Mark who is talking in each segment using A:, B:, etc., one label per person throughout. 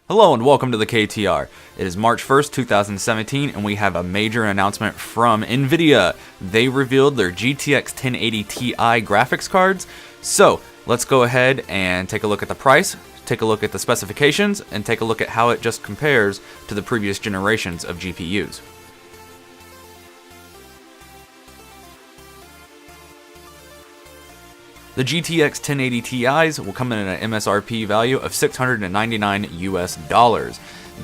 A: Hello and welcome to the KTR. It is March 1st, 2017, and we have a major announcement from Nvidia. They revealed their GTX 1080 Ti graphics cards. So let's go ahead and take a look at the price, take a look at the specifications, and take a look at how it just compares to the previous generations of GPUs. The GTX 1080 Ti's will come in at an MSRP value of $699 US.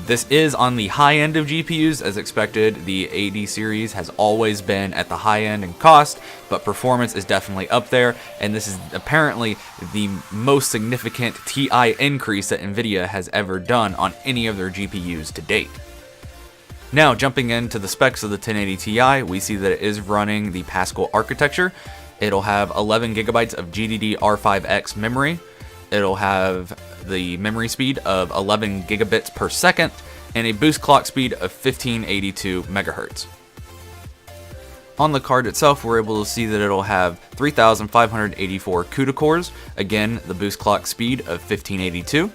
A: This is on the high end of GPUs as expected. The 80 series has always been at the high end in cost, but performance is definitely up there, and this is apparently the most significant TI increase that Nvidia has ever done on any of their GPUs to date. Now, jumping into the specs of the 1080 Ti, we see that it is running the Pascal architecture. It'll have 11 gigabytes of GDDR5X memory. It'll have the memory speed of 11 gigabits per second and a boost clock speed of 1582 megahertz. On the card itself, we're able to see that it'll have 3,584 CUDA cores. Again, the boost clock speed of 1582.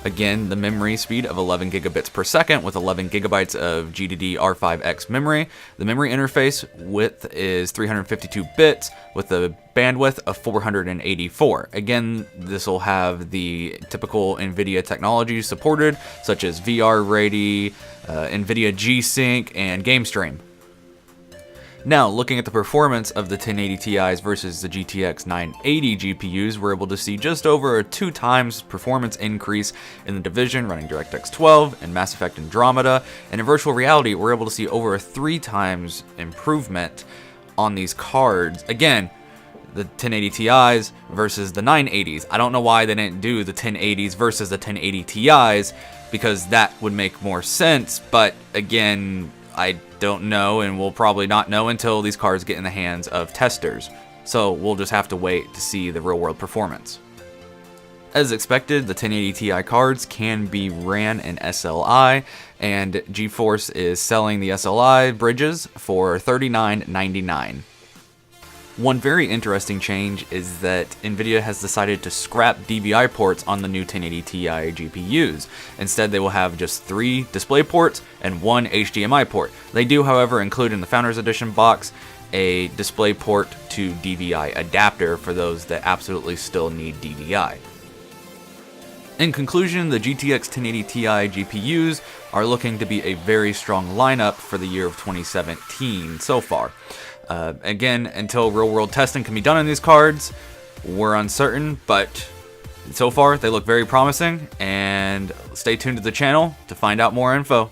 A: Again, the memory speed of 11 gigabits per second with 11 gigabytes of GDDR5X memory. The memory interface width is 352 bits with a bandwidth of 484. Again, this will have the typical Nvidia technology supported, such as VR Ready, Nvidia G-Sync, and GameStream. Now, looking at the performance of the 1080 Ti's versus the GTX 980 GPUs, we're able to see just over a 2 times performance increase in the Division running DirectX 12 and Mass Effect Andromeda, and in virtual reality, we're able to see over a 3 times improvement on these cards. Again, the 1080 Ti's versus the 980s. I don't know why they didn't do the 1080s versus the 1080 Ti's, because that would make more sense, but again, I don't know, and we'll probably not know until these cards get in the hands of testers. So we'll just have to wait to see the real-world performance. As expected, the 1080 Ti cards can be ran in SLI, and GeForce is selling the SLI bridges for $39.99. One very interesting change is that Nvidia has decided to scrap DVI ports on the new 1080 Ti GPUs. Instead, they will have just 3 display ports and 1 HDMI port. They do, however, include in the Founders Edition box a display port to DVI adapter for those that absolutely still need DVI. In conclusion, the GTX 1080 Ti GPUs are looking to be a very strong lineup for the year of 2017 so far. Again, until real-world testing can be done on these cards, we're uncertain, but so far they look very promising, and stay tuned to the channel to find out more info.